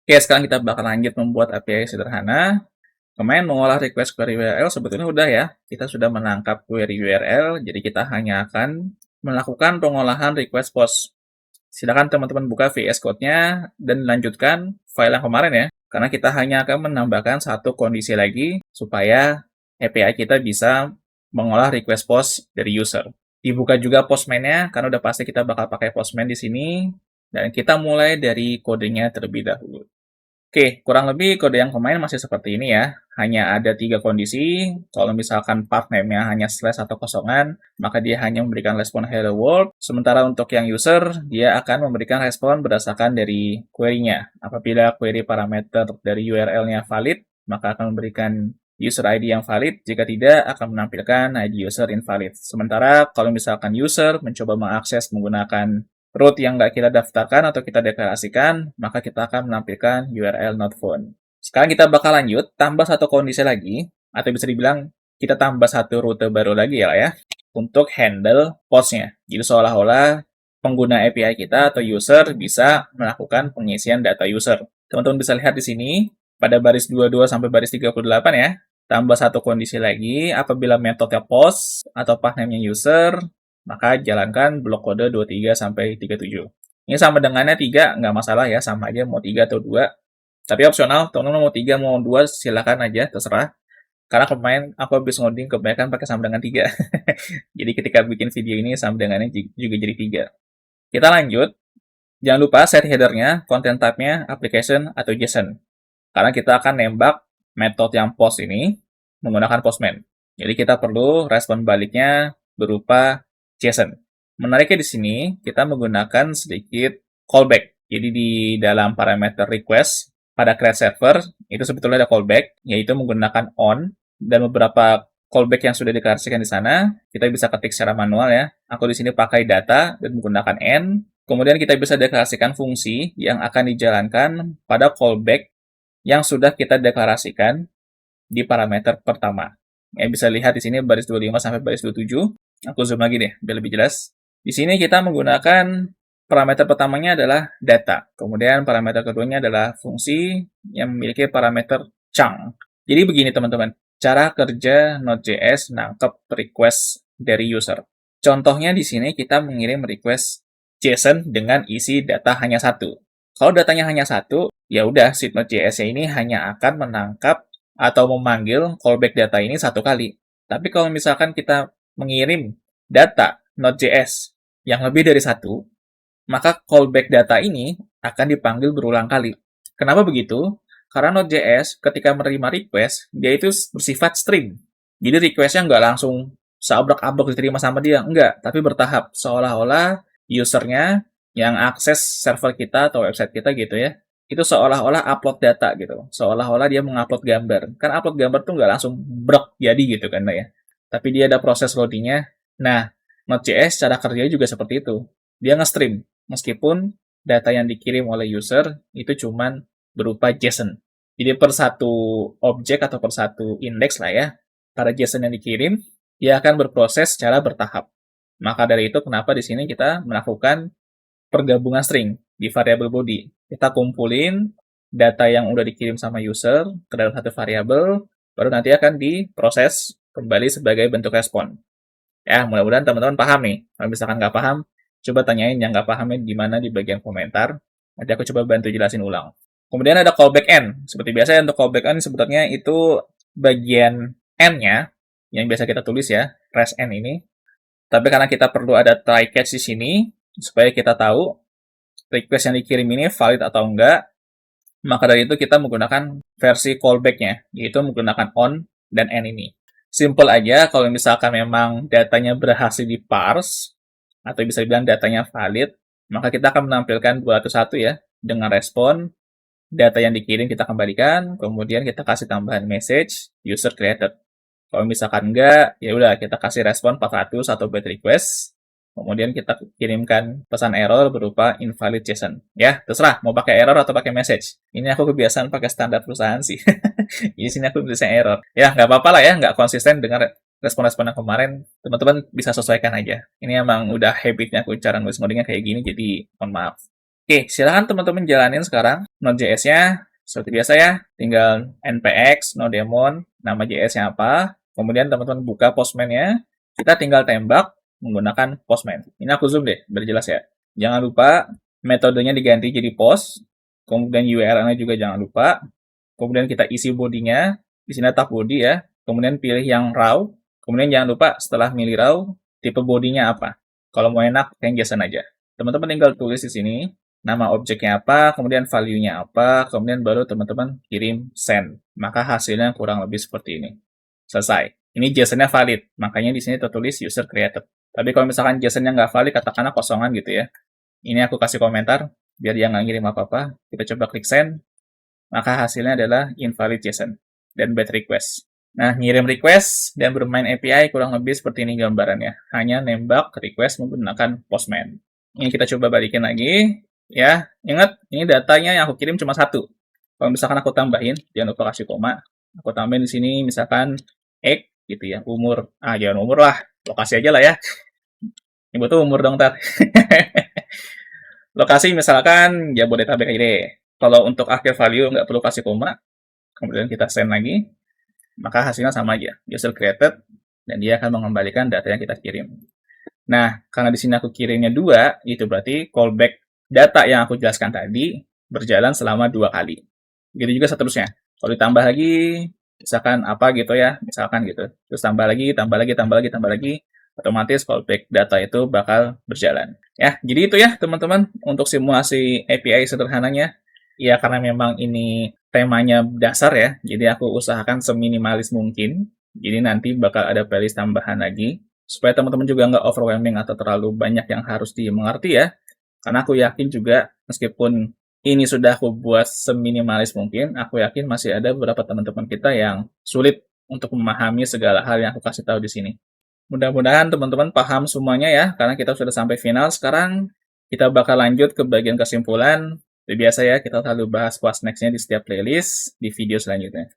Oke, sekarang kita bakal lanjut membuat API sederhana. Kemarin mengolah request query URL sebetulnya udah ya. Kita sudah menangkap query URL, jadi kita hanya akan melakukan pengolahan request post. Silakan teman-teman buka VS Code-nya dan lanjutkan file yang kemarin ya. Karena kita hanya akan menambahkan satu kondisi lagi supaya API kita bisa mengolah request post dari user. Dibuka juga Postman-nya karena udah pasti kita bakal pakai Postman di sini. Dan kita mulai dari kodenya terlebih dahulu. Oke, kurang lebih kode yang kemarin masih seperti ini ya. Hanya ada 3 kondisi. Kalau misalkan part name-nya hanya slash atau kosongan, maka dia hanya memberikan respon hello world. Sementara untuk yang user, dia akan memberikan respon berdasarkan dari query-nya. Apabila query parameter dari URL-nya valid, maka akan memberikan user ID yang valid. Jika tidak, akan menampilkan ID user invalid. Sementara kalau misalkan user mencoba mengakses menggunakan root yang nggak kita daftarkan atau kita deklarasikan, maka kita akan menampilkan URL not found. Sekarang kita bakal lanjut, tambah satu kondisi lagi, atau bisa dibilang kita tambah satu rute baru lagi ya, untuk handle postnya. Jadi seolah-olah pengguna API kita atau user bisa melakukan pengisian data user. Teman-teman bisa lihat di sini, pada baris 22 sampai baris 38 ya, tambah satu kondisi lagi, apabila metodenya post atau path name-nya user, maka jalankan blok kode 23 sampai 37. Ini sama dengannya 3, nggak masalah ya, sama aja mau 3 atau 2. Tapi opsional, teman-teman mau 3, mau 2, silakan aja, terserah. Karena kemarin aku habis ngoding kebanyakan pakai sama dengan 3. Jadi ketika bikin video ini sama dengannya juga jadi 3. Kita lanjut. Jangan lupa set header-nya, content type-nya, application, atau JSON. Karena kita akan nembak metode yang post ini menggunakan Postman. Jadi kita perlu respon baliknya berupa JSON. Menariknya di sini, kita menggunakan sedikit callback. Jadi di dalam parameter request, pada create server, itu sebetulnya ada callback, yaitu menggunakan on, dan beberapa callback yang sudah dikasihkan di sana, kita bisa ketik secara manual ya. Aku di sini pakai data dan menggunakan n. Kemudian kita bisa deklarasikan fungsi yang akan dijalankan pada callback yang sudah kita deklarasikan di parameter pertama. Ya, bisa lihat di sini baris 25 sampai baris 27. Aku zoom lagi deh, biar lebih jelas. Di sini kita menggunakan parameter pertamanya adalah data. Kemudian parameter keduanya adalah fungsi yang memiliki parameter chunk. Jadi begini teman-teman, cara kerja Node.js nangkep request dari user. Contohnya di sini kita mengirim request JSON dengan isi data hanya satu. Kalau datanya hanya satu, ya udah si Node.js ini hanya akan menangkap atau memanggil callback data ini satu kali. Tapi kalau misalkan kita mengirim data Node.js yang lebih dari satu, maka callback data ini akan dipanggil berulang kali. Kenapa begitu? Karena Node.js ketika menerima request, dia itu bersifat stream. Jadi requestnya nggak langsung seabrek-abrek diterima sama dia, enggak, tapi bertahap. Seolah-olah usernya yang akses server kita atau website kita gitu ya, itu seolah-olah upload data gitu. Seolah-olah dia mengupload gambar. Kan upload gambar tuh nggak langsung brek jadi gitu kan ya. Tapi dia ada proses loadingnya. Nah, Node.js cara kerjanya juga seperti itu. Dia nge-stream, meskipun data yang dikirim oleh user itu cuman berupa JSON. Jadi per satu objek atau per satu indeks lah ya, pada JSON yang dikirim, dia akan berproses secara bertahap. Maka dari itu kenapa di sini kita melakukan pergabungan string di variabel body. Kita kumpulin data yang udah dikirim sama user ke dalam satu variabel, baru nanti akan diproses kembali sebagai bentuk respon. Ya, mudah-mudahan teman-teman paham nih. Kalau misalkan nggak paham, coba tanyain yang nggak pahamnya di mana di bagian komentar. Nanti aku coba bantu jelasin ulang. Kemudian ada callback n. Seperti biasa untuk callback n sebetulnya itu bagian n-nya yang biasa kita tulis ya, res n ini. Tapi karena kita perlu ada try catch di sini, supaya kita tahu request yang dikirim ini valid atau enggak, maka dari itu kita menggunakan versi callback-nya, yaitu menggunakan on dan n ini. Simple aja, kalau misalkan memang datanya berhasil di-parse, atau bisa dibilang datanya valid, maka kita akan menampilkan 201 ya, dengan respon, data yang dikirim kita kembalikan, kemudian kita kasih tambahan message, user created. Kalau misalkan enggak, ya udah kita kasih respon 400 atau bad request, kemudian kita kirimkan pesan error berupa invalid JSON. Ya, terserah mau pakai error atau pakai message. Ini aku kebiasaan pakai standar perusahaan sih. Di sini aku tulisnya error. Ya, nggak apa-apa lah ya, nggak konsisten dengan respon-respon yang kemarin. Teman-teman bisa sesuaikan aja. Ini emang udah habitnya aku cara nulis ngodingnya kayak gini, jadi mohon maaf. Oke, silakan teman-teman jalanin sekarang Node.js-nya seperti biasa ya. Tinggal npx nodemon, nama JS-nya apa. Kemudian teman-teman buka Postman-nya. Kita tinggal tembak menggunakan Postman. Ini aku zoom deh, biar jelas ya. Jangan lupa metodenya diganti jadi post. Kemudian URL-nya juga jangan lupa. Kemudian kita isi body-nya. Di sini tab body ya. Kemudian pilih yang raw. Kemudian jangan lupa setelah milih raw, tipe body-nya apa. Kalau mau enak, pakai JSON aja. Teman-teman tinggal tulis di sini nama objeknya apa, kemudian value-nya apa, kemudian baru teman-teman kirim send. Maka hasilnya kurang lebih seperti ini. Selesai. Ini JSON-nya valid, makanya di sini tertulis user created. Tapi kalau misalkan JSON-nya nggak valid, katakanlah kosongan gitu ya. Ini aku kasih komentar, biar dia nggak ngirim apa-apa. Kita coba klik send, maka hasilnya adalah invalid JSON dan bad request. Nah, ngirim request dan bermain API kurang lebih seperti ini gambarannya. Hanya nembak request menggunakan Postman. Ini kita coba balikin lagi. Ya, ingat, ini datanya yang aku kirim cuma satu. Kalau misalkan aku tambahin, jangan lupa kasih koma. Aku tambahin di sini misalkan X gitu ya, umur. Jangan umur lah, lokasi aja lah ya. Ini butuh umur dong, ntar. Lokasi misalkan Jabodetabek aja deh. Kalau untuk akhir value nggak perlu kasih koma, kemudian kita send lagi, maka hasilnya sama aja, user created, dan dia akan mengembalikan data yang kita kirim. Nah, karena di sini aku kirimnya 2, itu berarti callback data yang aku jelaskan tadi berjalan selama 2 kali. Begitu juga seterusnya. Kalau ditambah lagi, misalkan apa gitu ya, misalkan gitu. Terus tambah lagi, otomatis callback data itu bakal berjalan. Ya, jadi itu ya teman-teman untuk simulasi API sederhananya. Ya, karena memang ini temanya dasar ya, jadi aku usahakan seminimalis mungkin. Jadi nanti bakal ada playlist tambahan lagi supaya teman-teman juga nggak overwhelming atau terlalu banyak yang harus dimengerti ya. Karena aku yakin juga, meskipun ini sudah aku buat seminimalis mungkin, aku yakin masih ada beberapa teman-teman kita yang sulit untuk memahami segala hal yang aku kasih tahu di sini. Mudah-mudahan teman-teman paham semuanya ya, karena kita sudah sampai final. Sekarang kita bakal lanjut ke bagian kesimpulan. Seperti biasa ya, kita selalu bahas what's next-nya di setiap playlist di video selanjutnya.